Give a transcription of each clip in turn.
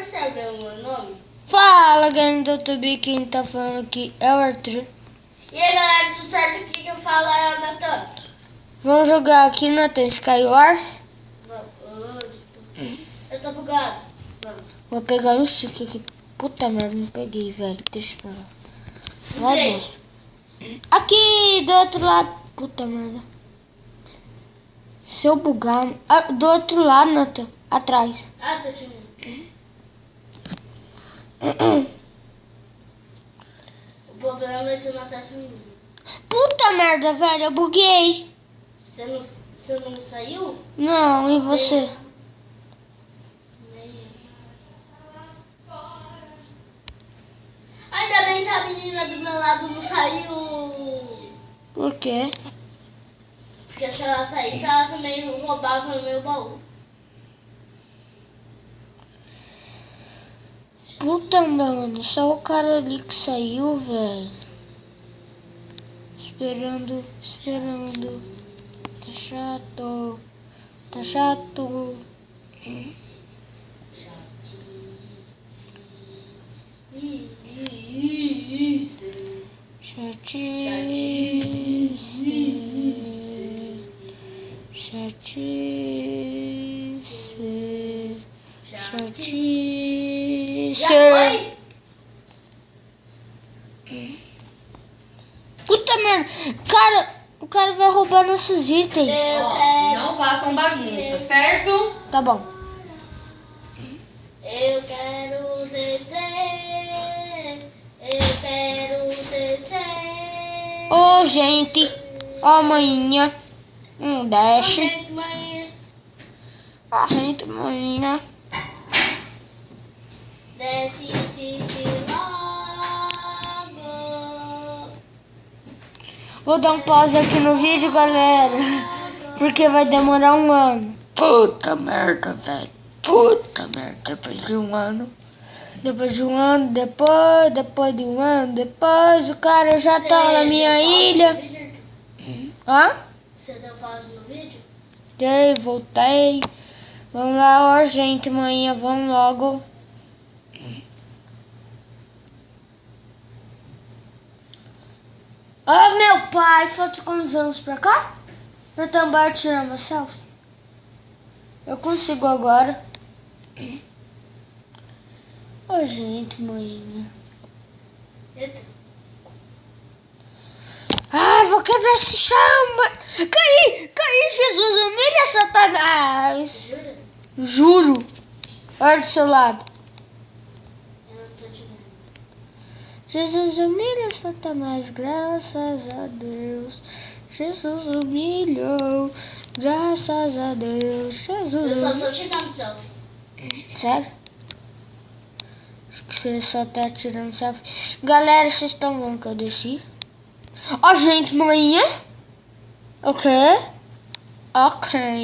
percebe o meu nome? Fala, galera do YouTube, quem tá falando aqui é o Arthur. E aí, galera, tudo certo? Aqui quem fala é o Natan. Vamos jogar aqui na Skywars. Eu tô bugado. Vamos. Vou pegar o stick aqui. Puta merda, não peguei, velho. Deixa eu pegar. Vai, Deus. Aqui, do outro lado. Puta merda. Se eu bugar... Ah, do outro lado, Natan. Atrás. Ah, tô te vendo. O problema vai ser matar esse menino. Puta merda, velho. Eu buguei. Você não saiu? Não, e você? Ainda bem que a menina do meu lado não saiu. Por quê? Porque se ela saísse, ela também roubava o meu baú. Puta, mano, só o cara ali que saiu, velho. Esperando. Tá chato. Chatice. Já foi? Puta merda. O cara vai roubar nossos itens. Não façam bagunça, certo? Tá bom. Eu quero descer. Eu quero descer. Ô, gente. Ó, manhinha. Desce. Gente, mãe. A gente, manhinha. Desce logo. Vou dar um pause aqui no vídeo, galera. Porque vai demorar um ano. Puta merda, velho. Puta merda. Depois de um ano, depois de um ano, depois o cara já tá na minha ilha. Hã? Você deu pausa no vídeo? Dei, voltei. Vamos lá, ó, gente, manhã, vamos logo. Ó, meu pai, falta quantos anos pra cá? Eu também tirar uma selfie. Eu consigo agora. Ô, gente, manhã. Eita. Ai, vou quebrar esse chama. Caí, Jesus, humilha Satanás. Jura? Juro. Olha do seu lado. Eu não tô te vendo. Jesus humilha Satanás, graças a Deus. Jesus humilhou, graças a Deus. Eu Jesus. só tô tirando selfie. Sério? Acho que você só tá tirando selfie. Galera, vocês estão vendo que eu desci? Ó, gente, manhã. Ok,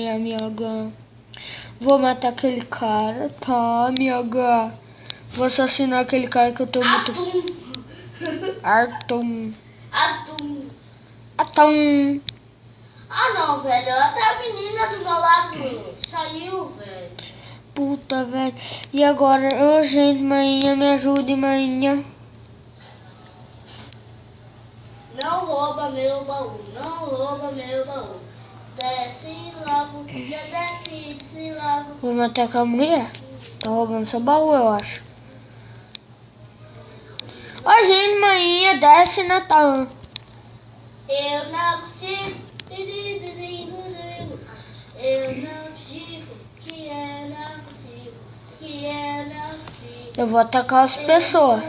amiga. Vou matar aquele cara, tá, amiga? Vou assassinar aquele cara que eu tô muito... Atum. Atum. Ah, não, velho. Até a menina do meu lado saiu, velho. Puta, velho. E agora? Ô, gente, manhã, me ajude, manhã. Não rouba meu baú. Não rouba meu baú. Desce logo. Já desce logo. Vou matar aquela mulher. Tá roubando seu baú, eu acho. Ô, gente, manhã, desce, Natal. Eu não consigo. Eu não te digo que eu não consigo. Que eu não consigo. Eu vou atacar as pessoas.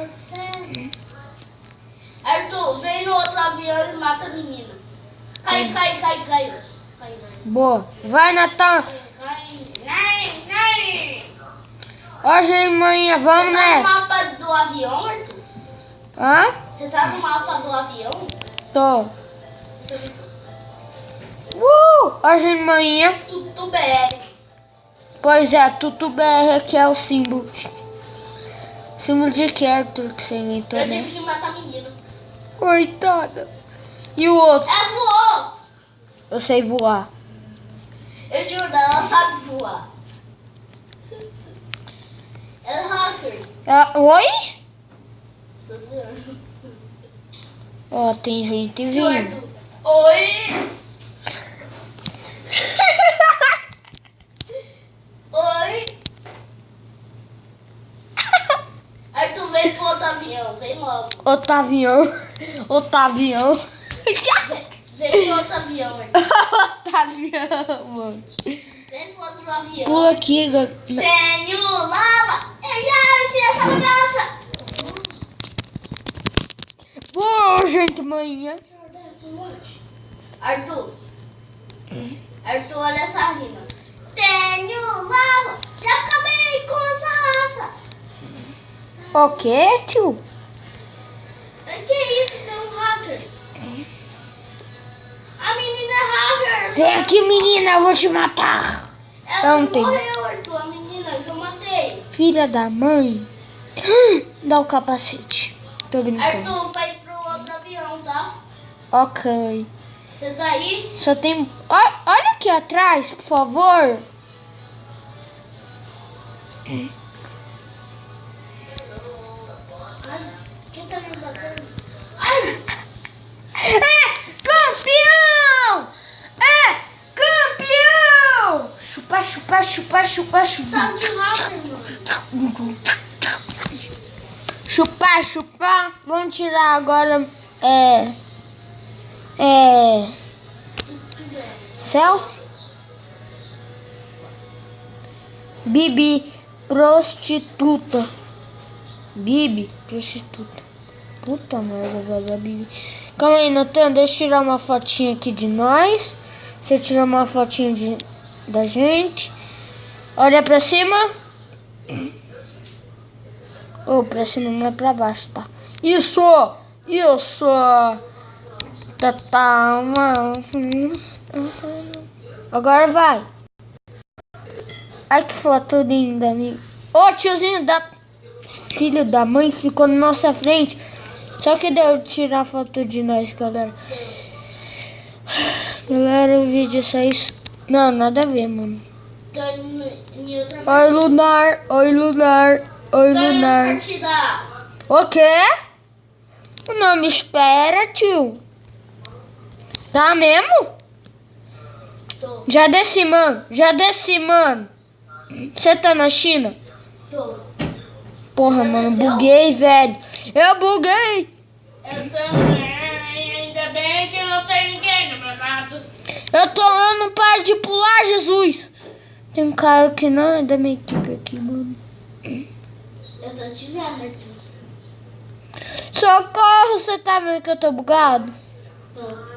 Arthur, vem no outro avião e mata a menina. Caiu. Boa. Vai, Natal. Ó, gente, manhã, vamos Você tá no nessa. mapa do avião, Arthur? Hã? Você tá no mapa do avião? Tô. Ó, gente, manhã. Tudo BR. Pois é, Tutu BR que é o símbolo. Símbolo de que, Arthur, que você inventou, Eu né? tive que matar a menina. Coitada. E o outro? Ela voou. Eu sei voar. Eu juro, ela sabe voar. Ela hacker. Oi? Tô zoando. Ó, tem gente Seu vindo. Arthur. Oi. Oi. Arthur, vem pro outro avião. Vem logo. Otavião. Vem pro outro avião, Arthur. Otavião, mano. Vem pro outro avião. Pula aqui, Tenho lava. Eu já enchi essa bagaça. Boa, gente, manhã. Arthur. Arthur, olha essa rima. Tenho lava. Já acabei com essa raça. O quê, tio? Que isso? Tem um hacker. A menina é hacker. Vem aqui, menina, eu vou te matar. Ela Não tem. morreu, Arthur. A menina que eu matei. Filha da mãe. Dá o capacete. Tô brincando. Arthur, vai pro outro avião, tá? Ok. Você tá aí? Só tem... Olha aqui atrás, por favor. Ai, quem tá me batendo? Ai! Campeão! Campeão! Chupa, chupa, chupa, chupa, chupa. Tá de hacker, mano. Chupar, chupar. Vamos tirar agora. Selfie. Bibi, prostituta. Bibi, prostituta. Puta merda, velho, a Bibi. Calma aí, Natan, deixa eu tirar uma fotinha aqui de nós. Você tirar uma fotinha da gente. Olha pra cima. Ou pra cima, não é pra baixo, tá? Isso! Isso! Tá. Agora vai. Ai, que foto linda, amigo. Ô, tiozinho da... Filho da mãe ficou na nossa frente. Só que deu tirar foto de nós, galera. Galera, o vídeo é só isso. Não, nada a ver, mano. Tô em outra Oi, Lunar. Oi, Lunar. Oi, Tô em Lunar. partida. O quê? Não me espera, tio. Tá mesmo? Tô. Já desci, mano. Você tá na China? Tô. Porra, Já mano, desceu? buguei, velho. Eu buguei. Eu também. Ainda bem que não tem ninguém do meu lado. Eu não paro de pular, Jesus. Tem um cara que não é da minha equipe aqui, mano. Eu tô te vendo, Arthur. Socorro, você tá vendo que eu tô bugado? Tô.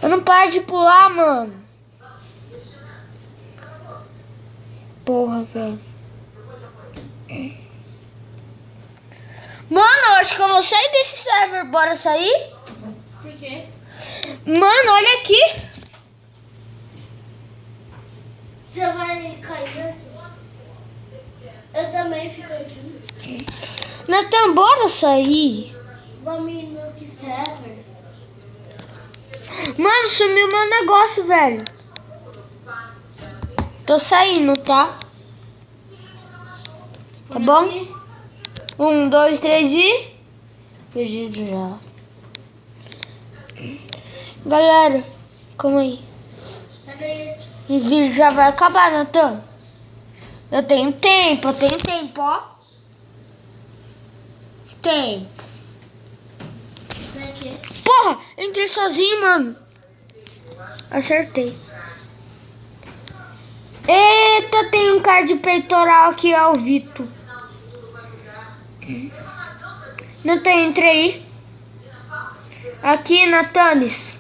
Eu não paro de pular, mano. Porra, velho. Mano, eu acho que eu vou sair desse server. Bora sair? Por quê? Mano, olha aqui. Você vai cair, Arthur? Eu também fico assim. Natan, bora sair. Vamos no que server. Mano, sumiu meu negócio, velho. Tô saindo, tá? Tá bom? 1, 2, 3 e... Perdido já. Galera, calma aí. Cadê? O vídeo já vai acabar, Natan. Eu tenho tempo, ó. Tempo. Vem aqui. Porra, entrei sozinho, mano. Acertei. Eita, tem um cara de peitoral aqui, ó, o Vitor. Natan, entra aí. Aqui, Natanes.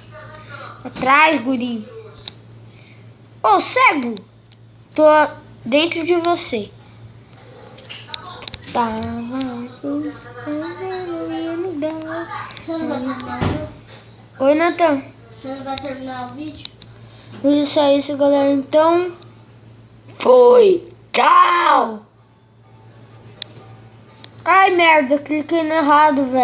Atrás, guri. Ô, cego. Tô dentro de você. Você não vai terminar? Oi, Natan. Você não vai terminar o vídeo? Hoje é só isso, galera. Então, fui. Tchau. Ai, merda. Cliquei no errado, velho.